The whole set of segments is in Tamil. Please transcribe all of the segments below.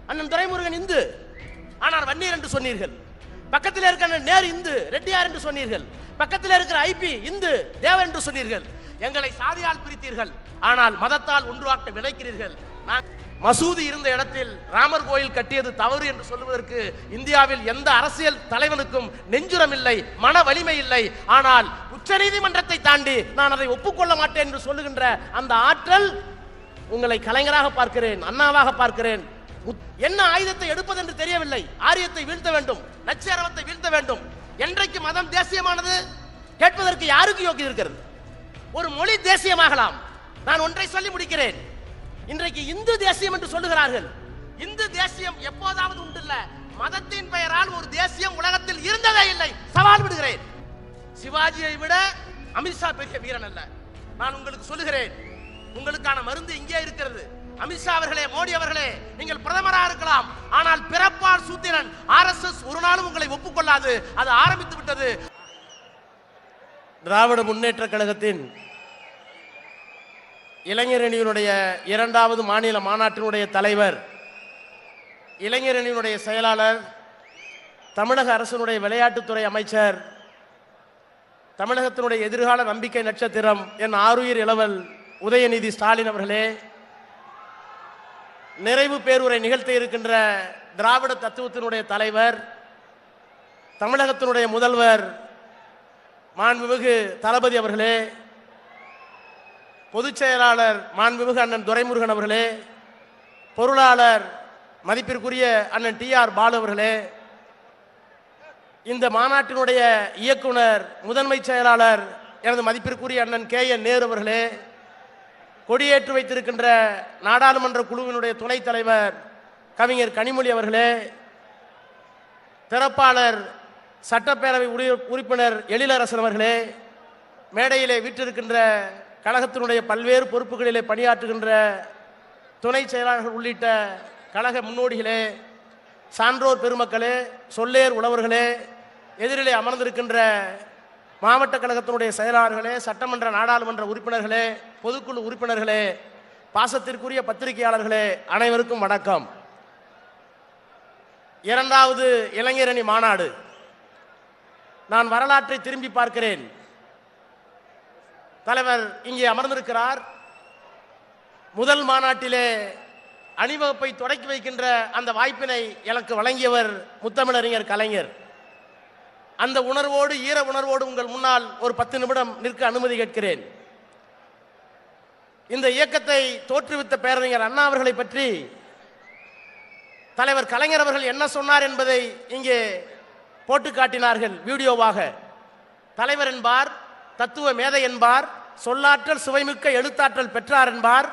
அண்ணன் துரைமுருகன் இந்து, ஆனால் வன்னியர் என்று சொன்னீர்கள். பக்கத்தில் இருக்கிற நேரு இந்து, ரெட்டியார் என்று சொன்னீர்கள். பக்கத்தில் இருக்கிற ஐபி இந்து, தேவர் என்று சொன்னீர்கள். எங்களை சாதியால் பிரித்தீர்கள், ஆனால் மதத்தால் ஒன்றாக்க விளைக்கிறீர்கள். மசூதி இருந்த இடத்தில் ராமர் கோயில் கட்டியது தவறு என்று சொல்லுவதற்கு இந்தியாவில் எந்த அரசியல் தலைவனுக்கும் நெஞ்சுரம் இல்லை, மன வலிமை இல்லை. ஆனால் உச்ச நீதிமன்றத்தை தாண்டி நான் அதை ஒப்புக்கொள்ள மாட்டேன் என்று சொல்லுகின்ற அந்த ஆற்றல் உங்களை கலைஞராக பார்க்கிறேன், அண்ணாவாக பார்க்கிறேன். என்ன ஆயுதத்தை எடுப்பது என்று தெரியவில்லை. ஆரியத்தை வீழ்த்த வேண்டும், நச்சரவத்தை வீழ்த்த வேண்டும். என்றைக்கு மதம் தேசியமானது கேட்பதற்கு யாருக்கு யோகியம் இருக்கிறது? ஒரு மொழி தேசியமாகலாம். நான் ஒன்றை சொல்லி முடிக்கிறேன். இன்றைக்கு இந்து தேசியம் என்று சொல்லுகிறார்கள். இந்து தேசியம் எப்போதாவது உண்டுல்ல. மதத்தின் பெயரால் ஒரு தேசியம் உலகத்தில் இருந்ததே இல்லை. சவால் விடுகிறேன். சிவாஜியை விட அமித்ஷா பெரிய வீரன் அல்ல. நான் உங்களுக்கு சொல்லுகிறேன், உங்களுக்கான மருந்து இங்கே இருக்கிறது. அமித்ஷா அவர்களே, மோடி அவர்களே, நீங்கள் பிரதமராக இருக்கலாம், ஆனால் பிறப்பால் சூத்திரன் RSS ஒரு நாளும் உங்களை ஒப்புக்கொள்ளாது. அது ஆரம்பித்து விட்டது. திராவிட முன்னேற்ற கழகத்தின் இளைஞரணியினுடைய 2வது மாநில மாநாட்டினுடைய தலைவர், இளைஞரணியினுடைய செயலாளர், தமிழக அரசினுடைய விளையாட்டுத்துறை அமைச்சர், தமிழகத்தினுடைய எதிர்கால நம்பிக்கை நட்சத்திரம் என் ஆருயிர் இளவல் உதயநிதி ஸ்டாலின் அவர்களே, நிறைவு பேருரை நிகழ்த்த இருக்கின்ற திராவிட தத்துவத்தினுடைய தலைவர், தமிழகத்தினுடைய முதல்வர் மாண்புமிகு தளபதி அவர்களே, பொதுச் செயலாளர் மாண்புமிகு அண்ணன் துரைமுருகன் அவர்களே, பொருளாளர் மதிப்பிற்குரிய அண்ணன் TR பாலு அவர்களே, இந்த மாநாட்டினுடைய இயக்குனர் முதன்மை செயலாளர் எனது மதிப்பிற்குரிய அண்ணன் KN நேரு அவர்களே, கொடியேற்று வைத்திருக்கின்ற நாடாளுமன்ற குழுவினுடைய துணைத் தலைவர் கவிஞர் கனிமொழி அவர்களே, திறப்பாளர் சட்டப்பேரவை உறுப்பினர் எழிலரசன் அவர்களே, மேடையிலே வீற்றிருக்கின்ற கழகத்தினுடைய பல்வேறு பொறுப்புகளிலே பணியாற்றுகின்ற துணை செயலாளர்கள் உள்ளிட்ட கழக முன்னோடிகளே, சான்றோர் பெருமக்களே, சொல்லேர் உழவர்களே, எதிரிலே அமர்ந்திருக்கின்ற மாவட்ட கழகத்தினுடைய செயலாளர்களே, சட்டமன்ற நாடாளுமன்ற உறுப்பினர்களே, பொதுக்குழு உறுப்பினர்களே, பாசத்திற்குரிய பத்திரிகையாளர்களே, அனைவருக்கும் வணக்கம். 2வது இளைஞரணி மாநாடு. நான் வரலாற்றை திரும்பி பார்க்கிறேன். தலைவர் இங்கே அமர்ந்திருக்கிறார். முதல் மாநாட்டிலே அணிவகுப்பை தொடக்கி வைக்கின்ற அந்த வாய்ப்பினை எனக்கு வழங்கியவர் முத்தமிழறிஞர் கலைஞர். அந்த உணர்வோடு, ஈர உணர்வோடு உங்கள் முன்னால் ஒரு 10 நிமிடம் நிற்க அனுமதி கேட்கிறேன். இந்த இயக்கத்தை தோற்றுவித்த பேரறிஞர் அண்ணா அவர்களை பற்றி தலைவர் கலைஞர் அவர்கள் என்ன சொன்னார் என்பதை இங்கே போட்டு காட்டினார்கள் வீடியோவாக. தலைவர் என்பார், தத்துவ மேதை என்பார், சொல்லாற்றல் சுவைமிக்க எழுத்தாற்றல் பெற்றார் என்பார்,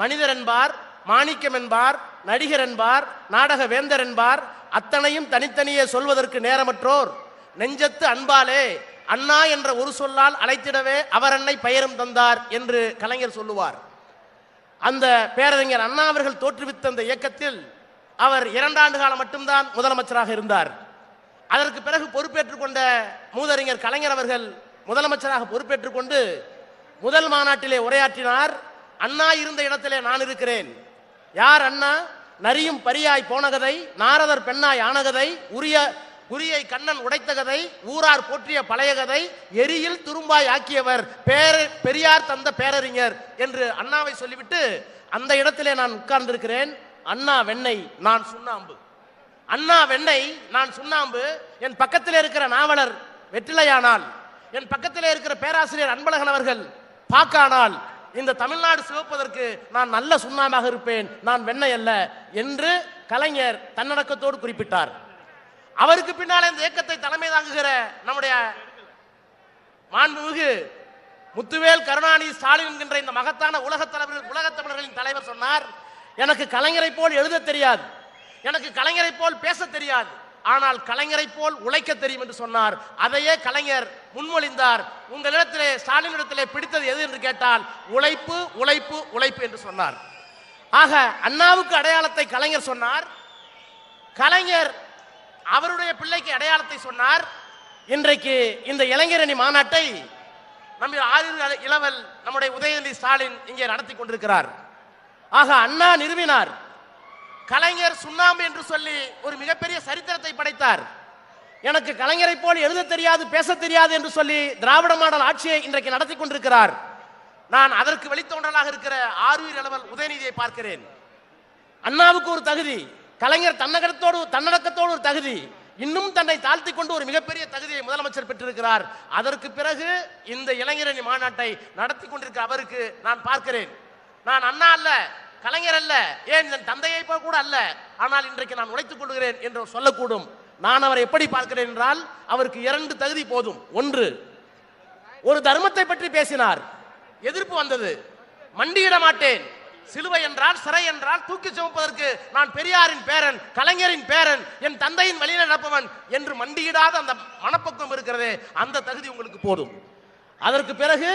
மனிதர் என்பார், மாணிக்கம் என்பார், நடிகர் என்பார், நாடக வேந்தர் என்பார். அத்தனையும் தனித்தனியே சொல்வதற்கு நேரமற்றோர் நெஞ்சத்து அன்பாலே அண்ணா என்ற ஒரு சொல்லால் அழைத்திடவே அவர் அன்னை பெயரும் தந்தார் என்று கலைஞர் சொல்லுவார். அந்த பேரறிஞர் அண்ணா அவர்கள் தோற்றுவித்த அந்த இயக்கத்தில் அவர் 2 ஆண்டு காலம் மட்டும்தான் முதலமைச்சராக இருந்தார். அதற்கு பிறகு பொறுப்பேற்றுக் கொண்ட மூதறிஞர் கலைஞர் அவர்கள் முதலமைச்சராக பொறுப்பேற்றுக் கொண்டு முதல் மாநாட்டிலே உரையாற்றினார். அண்ணா இருந்த இடத்திலே நான் இருக்கிறேன். யார் அண்ணா? நரியும் பரியாய் போன கதை, நாரதர் பெண்ணாய் ஆன கதை, உரியை கண்ணன் உடைத்த கதை, ஊரார் போற்றிய பழைய கதை, எரியில் துரும்பாய் ஆக்கியவர் பெரியார் தந்த பேரறிஞர் என்று அண்ணாவை சொல்லிவிட்டு அந்த இடத்திலே நான் உட்கார்ந்திருக்கிறேன். அண்ணா வெண்ணெய், நான் சுண்ணாம்பு. அண்ணா வெண்ணெய், நான் சுண்ணாம்பு. என் பக்கத்தில் இருக்கிற நாவலர் வெற்றிலையானால், என் பக்கத்தில் இருக்கிற பேராசிரியர் அன்பழகன் அவர்கள் பாக்கானால், இந்த தமிழ்நாடு சிவப்பதற்கு நான் நல்ல சுண்ணாம்பாக இருப்பேன், நான் வெண்ணெய் அல்ல என்று கலைஞர் தன்னடக்கத்தோடு குறிப்பிட்டார். அவருக்கு பின்னால் இந்த இயக்கத்தை தலைமை தாங்குகிற நம்முடைய மாண்புமிகு முத்துவேல் கருணாநிதி ஸ்டாலின் என்கின்ற இந்த மகத்தான உலகத் தமிழர்களின் தலைவர் சொன்னார், எனக்கு கலைஞரை போல் எழுத தெரியாது, எனக்கு கலைஞரை போல் பேச தெரியாது, ஆனால் கலைஞரை போல் உழைக்க தெரியும் என்று சொன்னார். அதையே கலைஞர் முன்மொழிந்தார். உங்களிடத்திலே ஸ்டாலினிடத்திலே பிடித்தது எது என்று கேட்டால் உழைப்பு உழைப்பு உழைப்பு என்று சொன்னார். ஆக அண்ணாவுக்கு அடையாளத்தை கலைஞர் சொன்னார். கலைஞர் அவருடைய பிள்ளைக்கு அடையாளத்தை சொன்னார். இன்றைக்கு இந்த இளைஞரணி மாநாட்டை நம்ம ஆயுள் இளவல் நம்முடைய உதயநிதி ஸ்டாலின் இங்கே நடத்தி கொண்டிருக்கிறார். ஆக அண்ணா நிறுவினார், கலைஞர் சுண்ணாம்பு என்று சொல்லி ஒரு மிகப்பெரிய சரித்திரத்தை படைத்தார். எனக்கு கலைஞரை போல் எழுத தெரியாது, பேச தெரியாது என்று சொல்லி திராவிட மாடல் ஆட்சியை இன்றைக்கு நடத்தி கொண்டிருக்கிறார். நான் அதற்கு வழித்தோன்றலாக இருக்கிற ஆர்வீர் அளவல் உதயநிதியை பார்க்கிறேன். அண்ணாவுக்கு ஒரு தகுதி, கலைஞர் தன்னடக்கத்தோடு ஒரு தகுதி, இன்னும் தன்னை தாழ்த்தி கொண்டு ஒரு மிகப்பெரிய தகுதியை முதலமைச்சர் பெற்றிருக்கிறார். அதற்கு பிறகு இந்த இளைஞரணி மாநாட்டை நடத்தி கொண்டிருக்கிற அவருக்கு நான் பார்க்கிறேன். நான் அண்ணா அல்ல, கலைஞர் அல்ல, ஏன் என் தந்தையை கூட அல்ல, ஆனால் இன்றைக்கு நான் உழைத்துக் கொள்கிறேன் என்று சொல்லக்கூடும். நான் அவரை எப்படி பார்க்கிறேன் என்றால், அவருக்கு 2 தகுதி போதும். ஒன்று, ஒரு தர்மத்தை பற்றி பேசினார், எதிர்ப்பு வந்தது, மண்டியிட மாட்டேன், சிலுவை என்றால் சிறை என்றால் தூக்கி சுமப்பதற்கு நான் பெரியாரின் பேரன், கலைஞரின் பேரன், என் தந்தையின் வழியில் நடப்பவன் என்று மண்டியிடாத அந்த மனப்பக்குவம் இருக்கிறதே, அந்த தகுதி உங்களுக்கு போதும். அதற்கு பிறகு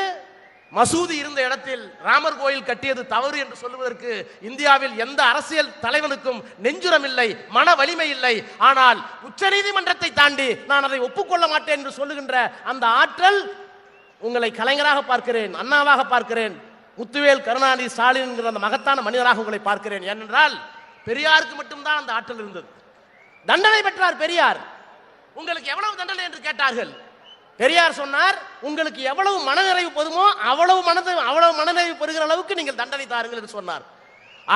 மசூதி இருந்த இடத்தில் ராமர் கோயில் கட்டியது தவறு என்று சொல்லுவதற்கு இந்தியாவில் எந்த அரசியல் தலைவனுக்கும் நெஞ்சுரம் இல்லை, மன வலிமை இல்லை. ஆனால் உச்சநீதிமன்றத்தை தாண்டி நான் அதை ஒப்புக்கொள்ள மாட்டேன் என்று சொல்லுகின்ற அந்த ஆற்றல், உங்களை கலைஞராக பார்க்கிறேன், அண்ணாவாக பார்க்கிறேன், முத்துவேல், கருணாநிதி, ஸ்டாலின் என்கிற அந்த மகத்தான மனிதராக உங்களை பார்க்கிறேன். ஏனென்றால் பெரியாருக்கு மட்டும்தான் அந்த ஆற்றல் இருந்தது. தண்டனை பெற்றார் பெரியார். உங்களுக்கு எவ்வளவு தண்டனை என்று கேட்டார்கள். பெரியார் சொன்னார், உங்களுக்கு எவ்வளவு மனநிறைவு போதுமோ அவ்வளவு மனநிறைவு பெறுகிற அளவுக்கு நீங்கள் தண்டனை தாருங்கள் என்று சொன்னார்.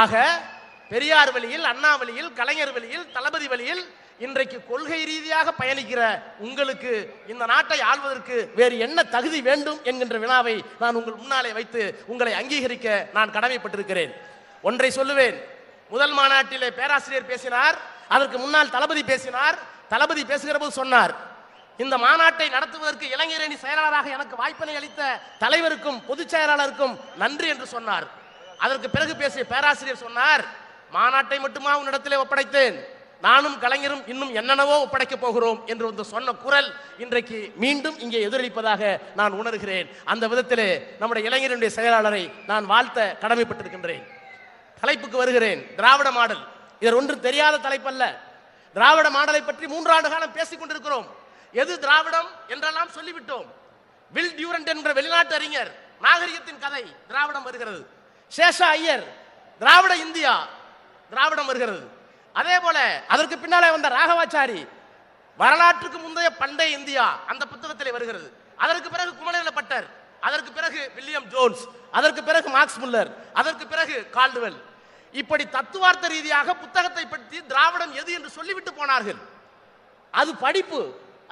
ஆக பெரியார் வழியில், அண்ணா வழியில், கலைஞர் வழியில், தளபதி வழியில் இன்றைக்கு கொள்கை ரீதியாக பயணிக்கிற உங்களுக்கு இந்த நாட்டை ஆள்வதற்கு வேறு என்ன தகுதி வேண்டும் என்கின்ற வினாவை நான் உங்கள் முன்னாலே வைத்து உங்களை அங்கீகரிக்க நான் கடமைப்பட்டிருக்கிறேன். ஒன்றை சொல்லுவேன், முதல் மாநாட்டிலே பேராசிரியர் பேசினார், அதற்கு முன்னால் தளபதி பேசினார். தளபதி பேசுகிற போது சொன்னார், இந்த மாநாட்டை நடத்துவதற்கு இளைஞரணி செயலாளராக எனக்கு வாய்ப்பினை அளித்த தலைவருக்கும் பொதுச் செயலாளருக்கும் நன்றி என்று சொன்னார். அதற்கு பிறகு பேசிய பேராசிரியர் சொன்னார், மாநாட்டை மட்டுமா உன்னிடத்திலே ஒப்படைத்தேன், நானும் கலைஞரும் இன்னும் என்னென்னவோ ஒப்படைக்க போகிறோம் என்று வந்து சொன்ன குரல் இன்றைக்கு மீண்டும் இங்கே எதிரொலிப்பதாக நான் உணர்கிறேன். அந்த விதத்திலே நம்முடைய இளைஞருடைய செயலாளரை நான் வாழ்த்த கடமைப்பட்டிருக்கின்றேன். தலைப்புக்கு வருகிறேன். திராவிட மாடல், இது ஒன்று தெரியாத தலைப்பல்ல. திராவிட மாடலை பற்றி 3 ஆண்டு காலம் பேசிக் கொண்டிருக்கிறோம். எது திராவிடம் என்றெல்லாம் சொல்லிவிட்டோம். வில் டியூரண்ட் என்ற வெளிநாட்டு அறிஞர், நாகரிகத்தின் கதை, திராவிடம் வருகிறது. சேஷா ஐயர், திராவிட இந்தியா, திராவிடம் வருகிறது. அதே போல அதற்கு பின்னாலே வந்த ராகவாச்சாரி, வரலாற்றுக்கு முந்தைய பண்டைய இந்தியா, அந்த புத்தகத்திலே வருகிறது. அதற்கு பிறகு குமரவேல் பட்டர், அதற்கு பிறகு வில்லியம் ஜோன்ஸ், அதற்கு பிறகு மார்க்ஸ் முல்லர், அதற்கு பிறகு கால்டுவெல். இப்படி தத்துவார்த்த ரீதியாக புத்தகத்தை பற்றி திராவிடம் எது என்று சொல்லிவிட்டு போனார்கள். அது படிப்பு,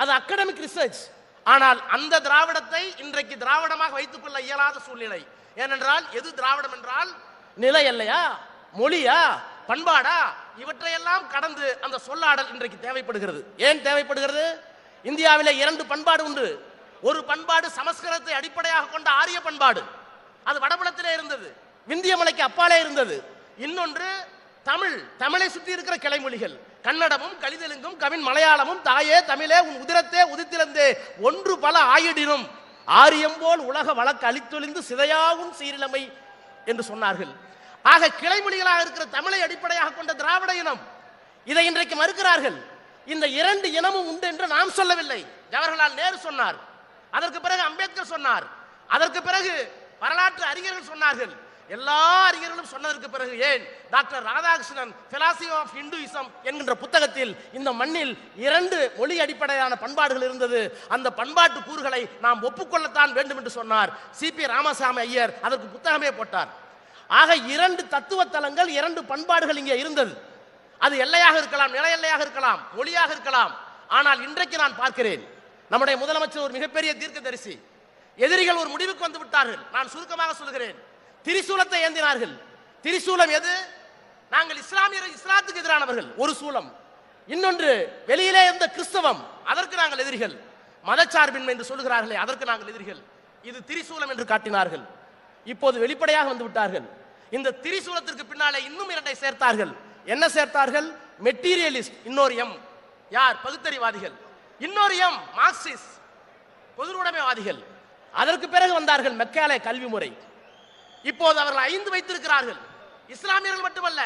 அது அகாடமிக் ரிசர்ச். ஆனால் அந்த திராவிடத்தை இன்றைக்கு திராவிடமாக வைத்துக் கொள்ள இயலாத சூழ்நிலை. ஏனென்றால் எது திராவிடம் என்றால் நிலை இல்லையா, மொழியா, பண்பாடா, இவற்றையெல்லாம் கடந்து அந்த சொல்லாடல் இன்றைக்கு தேவைப்படுகிறது. ஏன் தேவைப்படுகிறது? இந்தியாவிலே 2 பண்பாடு உண்டு. ஒரு பண்பாடு சமஸ்கிருதத்தை அடிப்படையாக கொண்ட ஆரிய பண்பாடு, அது வடபுலத்திலே இருந்தது, விந்திய மலைக்கு அப்பாலே இருந்தது. இன்னொன்று தமிழ், தமிழை சுற்றி இருக்கிற கிளைமொழிகள், கன்னடமும் கலிதெலுங்கும் கவின் மலையாளமும், தாயே தமிழே உன் உதிரத்தே உதித்திலந்தே ஒன்று பல ஆயிடினும் ஆரியம் போல் உலக வழக்கு அழித்தொழிந்து சிதையாகும் சீரிழமை என்று சொன்னார்கள். ஆக கிளைமொழிகளாக இருக்கிற தமிழை அடிப்படையாக கொண்ட திராவிட இனம், இதை இன்றைக்கு மறுக்கிறார்கள். இந்த 2 இனமும் உண்டு என்று நாம் சொல்லவில்லை, ஜவஹர்லால் நேரு சொன்னார், அதற்கு பிறகு அம்பேத்கர் சொன்னார், அதற்கு பிறகு வரலாற்று அறிஞர்கள் சொன்னார்கள். எல்லா அறிஞர்களும் சொன்னதற்கு பிறகு ஏன் doctor Radhakrishnan philosophy of Hinduism என்கின்ற புத்தகத்தில் இந்த மண்ணில் 2 மொழி அடிப்படையான பண்பாடுகள் இருந்தது, அந்த பண்பாட்டு கூறுகளை நாம் ஒப்புக்கொள்ளத்தான் வேண்டும் என்று சொன்னார். சிபி ராமசாமி ஐயர் அதற்கு புத்தகமே போட்டார். ஆக 2 தத்துவ தலங்கள், 2 பண்பாடுகள் இங்கே இருந்தது. அது எல்லையாக இருக்கலாம், நில எல்லையாக இருக்கலாம், மொழியாக இருக்கலாம். ஆனால் இன்றைக்கு நான் பார்க்கிறேன், நம்முடைய முதலமைச்சர் ஒரு மிகப்பெரிய தீர்க்கதரிசி. எதிரிகள் ஒரு முடிவுக்கு வந்து விட்டார்கள். நான் சுருக்கமாக சொல்கிறேன், திரிசூலத்தை ஏந்தினார்கள். திரிசூலம் எது? நாங்கள் இஸ்லாமியர், இஸ்லாத்துக்கு எதிரானவர்கள் ஒரு சூலம். இன்னொன்று வெளியிலே இருந்த கிறிஸ்தவம், அதற்கு நாங்கள் எதிரிகள். மதச்சார்பின்மை என்று சொல்லுகிறார்களே, அதற்கு நாங்கள் எதிரிகள். இது திரிசூலம் என்று காட்டினார்கள். இப்போது வெளிப்படையாக வந்து விட்டார்கள். இந்த திரிசூலத்திற்கு பின்னாலே இன்னும் 2 சேர்த்தார்கள். என்ன சேர்த்தார்கள்? மெட்டீரியலிஸ்ட், இன்னொரு எம். யார்? பகுத்தறிவாதிகள். இன்னொரு எம் மார்க்சிஸ்ட், பொதுவுடைமைவாதிகள். அதற்கு பிறகு வந்தார்கள் மெக்காலே கல்வி முறை. இப்போது அவர்கள் 5 வைத்திருக்கிறார்கள். இஸ்லாமியர்கள் மட்டுமல்ல,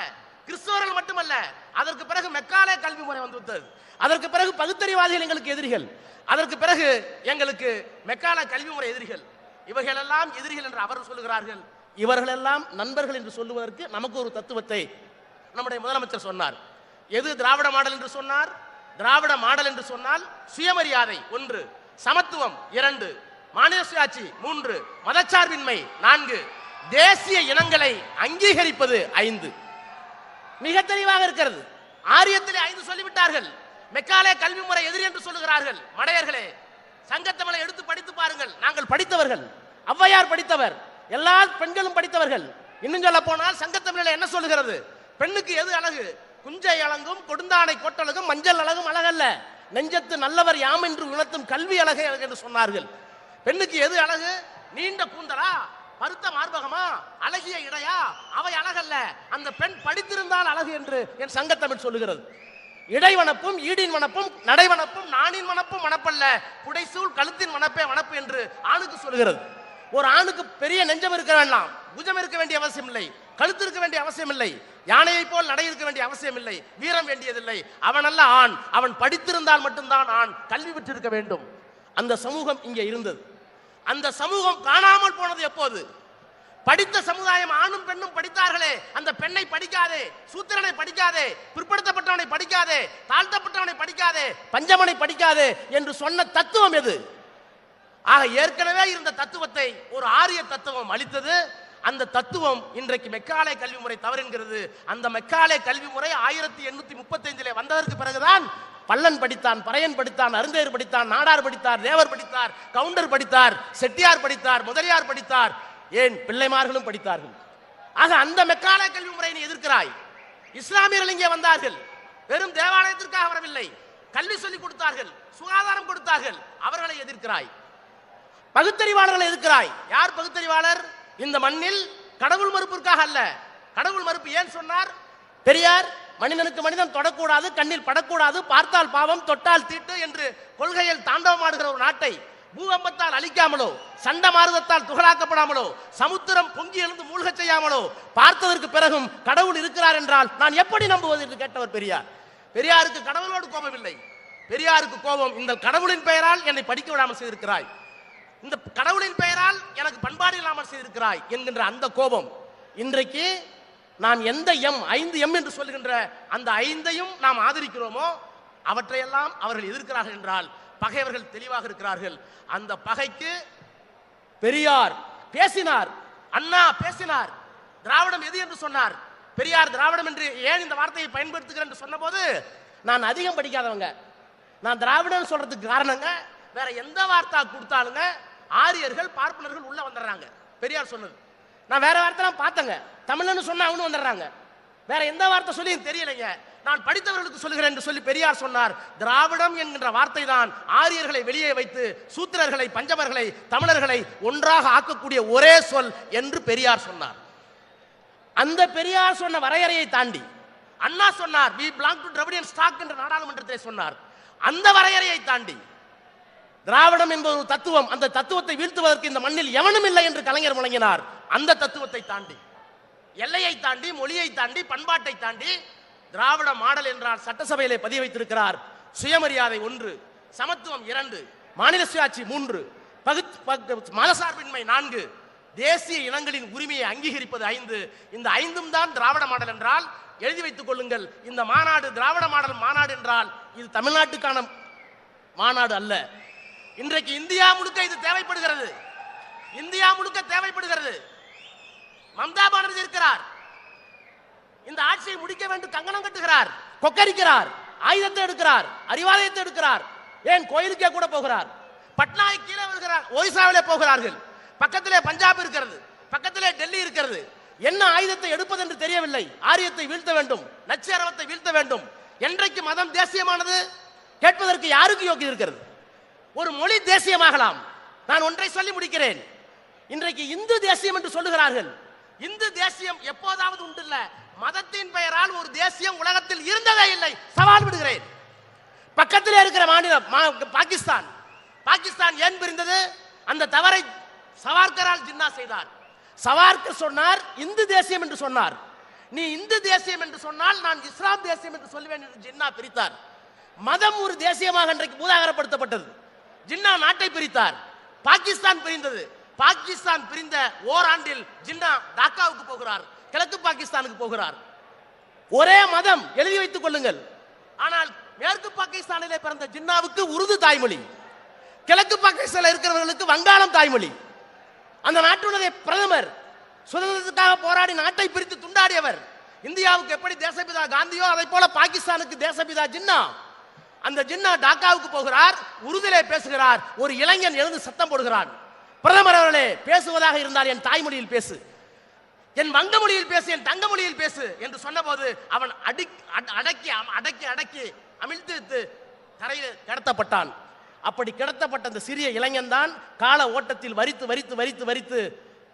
கிறிஸ்தவர்கள் மட்டுமல்ல, அதற்கு பிறகு மெக்காலே கல்வி முறை வந்துவிட்டது. அதற்கு பிறகு பகுத்தறிவாதிகள் எங்களுக்கு எதிரிகள். அதற்கு பிறகு எங்களுக்கு மெக்காலே கல்வி முறை எதிரிகள். இவர்களெல்லாம் எதிரிகள் என்று அவர் சொல்லுகிறார்கள். இவர்களெல்லாம் நண்பர்கள் என்று சொல்லுவதற்கு நமக்கு ஒரு தத்துவத்தை நம்முடைய முதலமைச்சர் சொன்னார். எது திராவிட மாடல் என்று சொன்னார்? திராவிட மாடல் என்று சொன்னால் சுயமரியாதை 1, சமத்துவம் 2, மாநில சுயாட்சி 3, மதச்சார்பின்மை 4, தேசிய இனங்களை அங்கீகரிப்பது 5. மிக தெளிவாக இருக்கிறது. ஆரியத்திலே 5 சொல்லிவிட்டார்கள். மெக்காலே கல்வி முறை எதிரி என்று சொல்லுகிறார்கள். மடையர்களே, சங்கத்தமிழை எடுத்து படித்து பாருங்கள். நாங்கள் படித்தவர்கள், ஔவையார் படித்தவர், எல்லா பெண்களும் படித்தவர்கள். இன்னும் சொல்ல போனால் சங்கத்தமிழில் என்ன சொல்லுகிறது? பெண்ணுக்கு எது அழகு? குஞ்சை அழகும், கொடுந்தானை கொட்டழகும், மஞ்சள் அழகும் அழகல்ல, நெஞ்சத்து நல்லவர் யாம் என்று உணர்த்தும் கல்வி அழகை என்று சொன்னார்கள். பெண்ணுக்கு எது அழகு? நீண்ட கூந்தலா, பருத்த மார்பகமா, அழகிய இடையா? அவை அழகல்ல, அந்த பெண் படித்திருந்தால் அழகு என்று என் சங்கத்தமிழ் சொல்லுகிறது. இடைவனப்பும் ஈடின் வனப்பும் நடைவனப்பும் நாணின் வனப்பும் வனப்பல்ல, புடைசூல் கழுத்தின் வனப்பே வனப்பு என்று ஆணுக்கு சொல்லுகிறது. ஒரு ஆணுக்கு பெரிய நெஞ்சம் இருக்க வேண்டாம், புஜம் இருக்க வேண்டிய அவசியம் இல்லை, கழுத்து இருக்க வேண்டிய அவசியம் இல்லை, யானையை போல் நடை இருக்க வேண்டிய அவசியம் இல்லை, வீரம் வேண்டியதில்லை. அவன் அல்ல ஆண், அவன் படித்திருந்தால் மட்டும்தான் ஆண், கல்வி பெற்றிருக்க வேண்டும். அந்த சமூகம் இங்கே இருந்தது. அந்த சமூகம் காணாமல் போனது எப்போது? படித்த சமுதாயம் ஆணும் பெண்ணும் படித்தார்களே, அந்த பெண்ணை படிக்காதே, சூத்திரனை படிக்காதே, பிற்படுத்தப்பட்டவனை படிக்காதே, தாழ்த்தப்பட்டவனை படிக்காதே, பஞ்சமனை படிக்காதே என்று சொன்ன தத்துவம் எது? ஆக ஏற்கனவே இருந்த தத்துவத்தை ஒரு ஆரிய தத்துவம் அளித்தது. அந்த தத்துவம் இன்றைக்கு மெக்காலே கல்வி முறை தவறுகிறது. அந்த மெக்காலே கல்வி முறை 1835 வந்ததற்கு பிறகுதான் பல்லன் படித்தான், பறையன் படித்தான், அருந்தேர் படித்தான், நாடார் படித்தார், தேவர் படித்தார், கவுண்டர் படித்தார், செட்டியார் படித்தார், முதலியார் படித்தார், ஏன் பிள்ளைமார்களும் படித்தார்கள். ஆக அந்த மெக்காலே கல்வி முறையை நீ எதிர்க்கிறாய். இஸ்லாமியர்கள் இங்கே வந்தார்கள், வெறும் தேவாலயத்திற்காக வரவில்லை, கல்வி சொல்லிக் கொடுத்தார்கள், சுகாதாரம் கொடுத்தார்கள், அவர்களை எதிர்க்கிறாய். பகுத்தறிவாளர்களை எதிர்க்கிறாய். யார் பகுத்தறிவாளர்? இந்த மண்ணில் கடவுள் மறுப்பிற்காக அல்ல. கடவுள் மறுப்பு ஏன் சொன்னார்? பெரியார் மனிதனுக்கு மனிதன் தொடக்கூடாது, கண்ணில் படக்கூடாது, பார்த்தால் பாவம், தொட்டால் தீட்டு என்று கொள்கையில் தாண்டவமாடுகிற ஒரு நாட்டை பூகம்பத்தால் அழிக்காமலோ, சண்ட மாறுதத்தால் துகளாக்கப்படாமலோ, சமுத்திரம் பொங்கி எழுந்து மூழ்க செய்யாமலோ, பார்த்ததற்கு பிறகும் கடவுள் இருக்கிறார் என்றால் நான் எப்படி நம்புவது என்று கேட்டவர் பெரியார். பெரியாருக்கு கடவுளோடு கோபம் இல்லை. பெரியாருக்கு கோபம், இந்த கடவுளின் பெயரால் என்னை படிக்க விடாமல் செய்திருக்கிறாய், இந்த கடவுளின் பெயரால் எனக்கு பண்பாடு இல்லாமல் செய்திருக்கிறாய் என்கின்ற அந்த கோபம். இன்றைக்கு நாம் எந்த ஐந்து எம் என்று சொல்லுகின்ற அந்த 5ஐயும் நாம் ஆதரிக்கிறோமோ அவற்றையெல்லாம் அவர்கள் எதிர்க்கிறார்கள் என்றால் பகைவர்கள் தெளிவாக இருக்கிறார்கள். அந்த பகைக்கு பெரியார் பேசினார், அண்ணா பேசினார். திராவிடம் எது என்று சொன்னார். பெரியார் திராவிடம் என்று ஏன் இந்த வார்த்தையை பயன்படுத்துகிறேன் என்று சொன்ன போது, நான் அதிகம் படிக்காதவங்க, நான் திராவிடம் சொல்றதுக்கு காரணங்க வேற எந்த வார்த்தை கொடுத்தாலுங்க ஆரியர்கள் பார்ப்பனர்கள் உள்ள வந்துடுறாங்க. பெரியார் சொன்னது. நான் வேற வார்த்தை பார்த்தங்க, தமிழ்னு சொன்னா அவனு வந்துடுறாங்க. வேற எந்த வார்த்தை சொல்லி தெரியலைங்க, நான் படித்தவர்களுக்கு சொல்லுகிறேன் என்று சொல்லி பெரியார் சொன்னார். திராவிடம் என்கின்ற வார்த்தை தான் ஆரியர்களை வெளியே வைத்து சூத்திரர்களை, பஞ்சமர்களை, தமிழர்களை ஒன்றாக ஆக்கக்கூடிய ஒரே சொல் என்று பெரியார் சொன்னார். அந்த பெரியார் சொன்ன வரையறையை தாண்டி அண்ணா சொன்னார், we belong to Dravidian stock என்று நாடாளுமன்றத்தில் சொன்னார். அந்த வரையறையை தாண்டி திராவிடம் என்பது ஒரு தத்துவம், அந்த தத்துவத்தை வீழ்த்துவதற்கு இந்த மண்ணில் எவனும் இல்லை என்று கலைஞர் முழங்கினார். அந்த தத்துவத்தை தாண்டி, எல்லையை தாண்டி, மொழியை தாண்டி, பண்பாட்டை தாண்டி திராவிட மாடல் என்றால் சட்டசபையிலே பதிய வைத்திருக்கிறார். சுயமரியாதை 1, சமத்துவம் 2, மாநில சுயாட்சி 3, மதசார்பின்மை 4, தேசிய இனங்களின் உரிமையை அங்கீகரிப்பது 5. இந்த 5ம் தான் திராவிட மாடல் என்றால் எழுதி வைத்துக் கொள்ளுங்கள். இந்த மாநாடு திராவிட மாடல் மாநாடு என்றால் இது தமிழ்நாட்டுக்கான மாநாடு அல்ல. இன்றைக்கு இந்தியா முழுக்க இது தேவைப்படுகிறது. இந்தியா முழுக்க தேவைப்படுகிறது. மம்தா பானர்ஜி இருக்கிறார், இந்த ஆட்சியை முடிக்க வேண்டும் கங்கணம் கட்டுகிறார், கொக்கரிக்கிறார், ஆயுதத்தை எடுக்கிறார், அறிவாலயத்தை எடுக்கிறார், ஏன் கோயிலுக்கே கூட போகிறார். பட்னாயக் கீழே வருகிறார், ஒரிசாவிலே போகிறார்கள். பக்கத்திலே பஞ்சாப் இருக்கிறது, பக்கத்திலே டெல்லி இருக்கிறது. என்ன ஆயுதத்தை எடுப்பது என்று தெரியவில்லை. ஆரியத்தை வீழ்த்த வேண்டும், நச்சரவத்தை வீழ்த்த வேண்டும். என்றைக்கு மதம் தேசியமானது கேட்பதற்கு யாருக்கு யோகியம் இருக்கிறது? ஒரு மொழி தேசியமாகலாம். நான் ஒன்றை சொல்லி முடிக்கிறேன். இன்றைக்கு இந்து தேசியம் என்று சொல்லுகிறார்கள். இந்து தேசியம் எப்போதாவது உண்டு இல்ல, மதத்தின் பெயரால் ஒரு தேசியம் உலகத்தில் இருந்ததே இல்லை. சவால் விடுகிறேன். பக்கத்திலே இருக்கிற மாநிலம் பாகிஸ்தான். பாகிஸ்தான் ஏன் பிரிந்தது? அந்த தவறை சவார்கரால் ஜின்னா செய்தார். சவார்கர் சொன்னார் இந்து தேசியம் என்று சொன்னார். நீ இந்து தேசியம் என்று சொன்னால் நான் இஸ்லாம் தேசியம் என்று சொல்லுவேன் என்று ஜின்னா பிரித்தார். மதம் ஒரு தேசியமாக இன்றைக்கு பூதாகரப்படுத்தப்பட்டது. ஜின்னா நாட்டை பிரித்தார். பாகிஸ்தான் பிரிந்தது. பாகிஸ்தான் பிரிந்த ஓராண்டில் ஜின்னா டாக்காவுக்கு போகிறார், கிழக்கு பாகிஸ்தானுக்கு போகிறார். ஒரே மதம், எழுதி வைத்துக் கொள்ளுங்கள். ஆனால் மேற்கு பாகிஸ்தானிலே பிறந்த ஜின்னாவுக்கு உருது தாய்மொழி, கிழக்கு பாகிஸ்தானில் இருக்கிறவர்களுக்கு வங்காளம் தாய்மொழி. அந்த நாட்டுடைய பிரதமர் சுதந்திரத்துக்காக போராடி நாட்டை பிரித்து துண்டாடியவர். இந்தியாவுக்கு எப்படி தேசபிதா காந்தியோ அதை போல பாகிஸ்தானுக்கு தேசபிதா ஜின்னா. அந்த ஜின்னா டாக்காவுக்கு போகிறார், உருதிலே பேசுகிறார். ஒரு இளைஞன் எழுந்து சத்தம் போடுகிறான், பிரதமர் அவர்களே, பேசுவதாக இருந்தால் என் தாய்மொழியில் பேசு, என் வங்க மொழியில் பேசு, என் தங்க மொழியில் பேசு என்று சொன்னபோது அவன் அடக்கி அடக்கி அடக்கி அமிழ்த்து தரையில் கிடத்தப்பட்டான். அப்படி கிடத்தப்பட்ட அந்த சிறிய இளைஞன் தான் கால ஓட்டத்தில் வரித்து வரித்து வரித்து வரித்து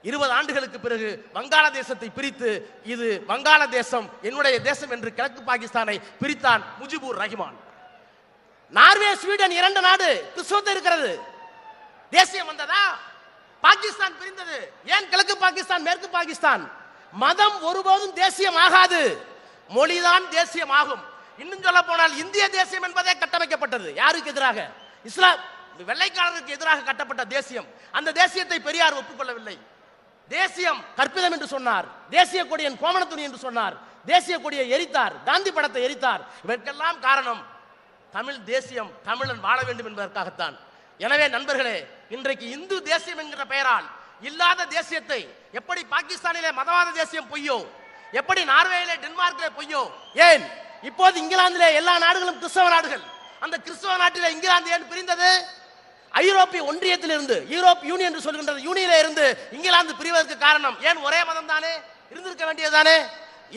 20 ஆண்டுகளுக்கு பிறகு வங்காளதேசத்தை பிரித்து இது வங்காளதேசம் என்னுடைய தேசம் என்று கிழக்கு பாகிஸ்தானை பிரித்தான் முஜிபுர் ரஹ்மான். நார்வே, ஸ்வீடன் 2 நாடு கிறிஸ்தவத்தை இருக்கிறது. தேசியம் வந்ததா? பாகிஸ்தான் பிரிந்தது. ஏன் கிழக்கு பாகிஸ்தான் மேற்கு பாகிஸ்தான்? மதம் ஒருபோதும் தேசியம் ஆகாது, மொழிதான் தேசியம் ஆகும். இன்னும் சொல்ல போனால் இந்திய தேசியம் என்பதே கட்டமைக்கப்பட்டது யாருக்கு எதிராக? இஸ்லாம் வெள்ளைக்காரருக்கு எதிராக கட்டப்பட்ட தேசியம். அந்த தேசியத்தை பெரியார் ஒப்புக்கொள்ளவில்லை. தேசியம் கற்பிதம் என்று சொன்னார், தேசிய கொடியன் கோமண துணி என்று சொன்னார், தேசிய கொடியை எரித்தார், காந்தி படத்தை எரித்தார். இதற்கெல்லாம் காரணம் தமிழ் தேசியம், தமிழன் வாழ வேண்டும் என்பதற்காகத்தான். எனவே நண்பர்களே, இன்றைக்கு இந்து தேசியம் என்கிற பெயரால் இல்லாத தேசியத்தை எப்படி பாகிஸ்தானிலே மதவாத தேசியம் பொய்யோ, எப்படி நார்வேயிலே டென்மார்க்கிலே பொய்யோ, ஏன் இப்போது இங்கிலாந்திலே எல்லா நாடுகளும் கிறிஸ்தவ நாடுகள், அந்த கிறிஸ்தவ நாட்டிலே இங்கிலாந்து ஏன் பிரிந்தது? ஐரோப்பிய ஒன்றியத்திலிருந்து, யூரோப் யூனியன் என்று சொல்கின்ற யூனியனிலே இருந்து இங்கிலாந்து பிரிவதற்கு காரணம் ஏன்? ஒரே மதம் தானே, இருந்திருக்க வேண்டியதானே.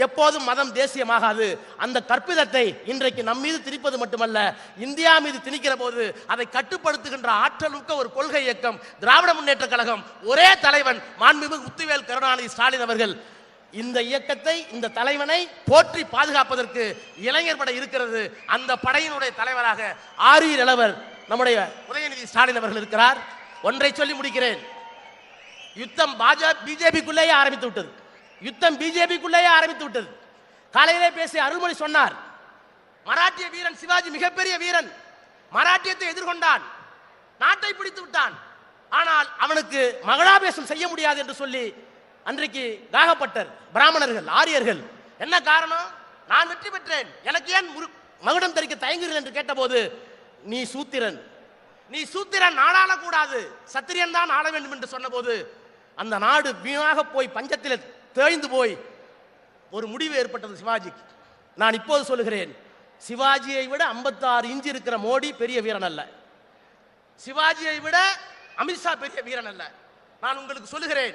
எப்போதும் மதம் தேசியமாகாது. அந்த கற்பிதத்தை இன்றைக்கு நம் மீது திணிப்பது மட்டுமல்ல, இந்தியா மீது திணிக்கிற போது அதை கட்டுப்படுத்துகின்ற ஆற்றலுக்க ஒரு கொள்கை இயக்கம் திராவிட முன்னேற்ற கழகம், ஒரே தலைவன் மாண்புமிகு முத்துவேல் கருணாநிதி ஸ்டாலின் அவர்கள். இந்த இயக்கத்தை, இந்த தலைவனை போற்றி பாதுகாப்பதற்கு இளைஞர் படை இருக்கிறது. அந்த படையினுடைய தலைவராக ஆரியர் இளவர் நம்முடைய உதயநிதி ஸ்டாலின் அவர்கள் இருக்கிறார். ஒன்றை சொல்லி முடிக்கிறேன். யுத்தம் பிஜேபிக்குள்ளேயே ஆரம்பித்து விட்டது. யுத்தம் பிஜேபிக்குள்ளேயே ஆரம்பித்து விட்டது. காலையிலே பேசிய அருள்மொழி சொன்னார், மராட்டிய வீரன் சிவாஜி மிகப்பெரிய வீரன், மராட்டியத்தை எதிர்கொண்டான், நாட்டை பிடித்து விட்டான். ஆனால் அவனுக்கு மகளாபேசம் செய்ய முடியாது என்று சொல்லி அன்றைக்கு தாகப்பட்டர், பிராமணர்கள், ஆரியர்கள் என்ன காரணம்? நான் வெற்றி பெற்றேன், எனக்கு ஏன் மகுடம் தரிக்க தயங்குகிறீர்கள் என்று கேட்டபோது, நீ சூத்திரன், நீ சூத்திரன், நாடாள கூடாது, சத்திரியன் தான் ஆள வேண்டும் என்று சொன்னபோது அந்த நாடு வீணாக போய் பஞ்சத்தில் தேய்ந்து போய் ஒரு முடிவு ஏற்பட்டது சிவாஜிக்கு. நான் இப்போது சொல்லுகிறேன், சிவாஜியை விட 56 இன்ச்சு இருக்கிற மோடி பெரிய வீரன் அல்ல, சிவாஜியை விட அமித்ஷா பெரிய வீரன் அல்ல. நான் உங்களுக்கு சொல்லுகிறேன்,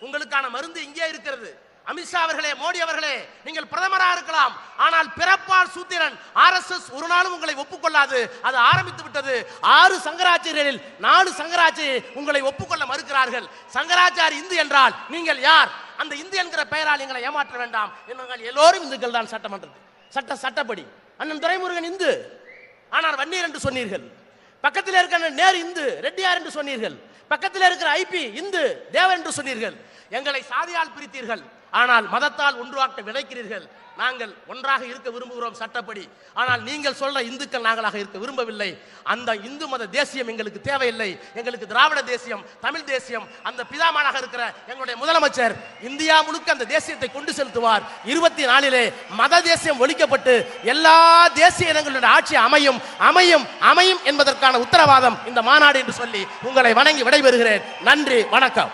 உங்களுக்கான மருந்து இங்கே இருக்கிறது. அமித்ஷா அவர்களே, மோடி அவர்களே, நீங்கள் பிரதமராக இருக்கலாம், ஆனால் பிறப்பால் சூத்திரன். RSS ஒரு நாளும் உங்களை ஒப்புக்கொள்ளாது, அது ஆரம்பித்து விட்டது. 6 சங்கராச்சாரியரில் 4 சங்கராச்சாரி உங்களை ஒப்புக்கொள்ள மறுக்கிறார்கள். சங்கராச்சாரி இந்து என்றால் நீங்கள் யார்? அந்த இந்து என்கிற பெயரால் எங்களை ஏமாற்ற வேண்டாம். நீங்கள் எல்லோரும் இந்துக்கள் தான். சட்டமன்றத்தில் சட்டப்படி அண்ணன் துரைமுருகன் இந்து, ஆனால் வன்னியர் என்று சொன்னீர்கள். பக்கத்தில் இருக்கிற நேரு இந்து, ரெட்டியார் என்று சொன்னீர்கள். பக்கத்தில் இருக்கிற ஐபி இந்து, தேவன் என்று சொன்னீர்கள். எங்களை சாதியால் பிரித்தீர்கள், ஆனால் மதத்தால் ஒன்றாக்க விதைக்கிறீர்கள். நாங்கள் ஒன்றாக இருக்க விரும்புகிறோம் சட்டப்படி. ஆனால் நீங்கள் சொல்ற இந்துக்கள் நாங்களாக இருக்க விரும்பவில்லை. அந்த இந்து மத தேசியம் எங்களுக்கு தேவையில்லை. எங்களுக்கு திராவிட தேசியம், தமிழ் தேசியம். அந்த பிதாமகனாக இருக்கிற எங்களுடைய முதலமைச்சர் இந்தியா முழுக்க அந்த தேசியத்தை கொண்டு செலுத்துவார். 24 மத தேசியம் ஒழிக்கப்பட்டு எல்லா தேசிய இனங்களுடைய ஆட்சி அமையும் அமையும் அமையும் என்பதற்கான உத்தரவாதம் இந்த மாநாடு என்று சொல்லி உங்களை வணங்கி விடைபெறுகிறேன். நன்றி, வணக்கம்.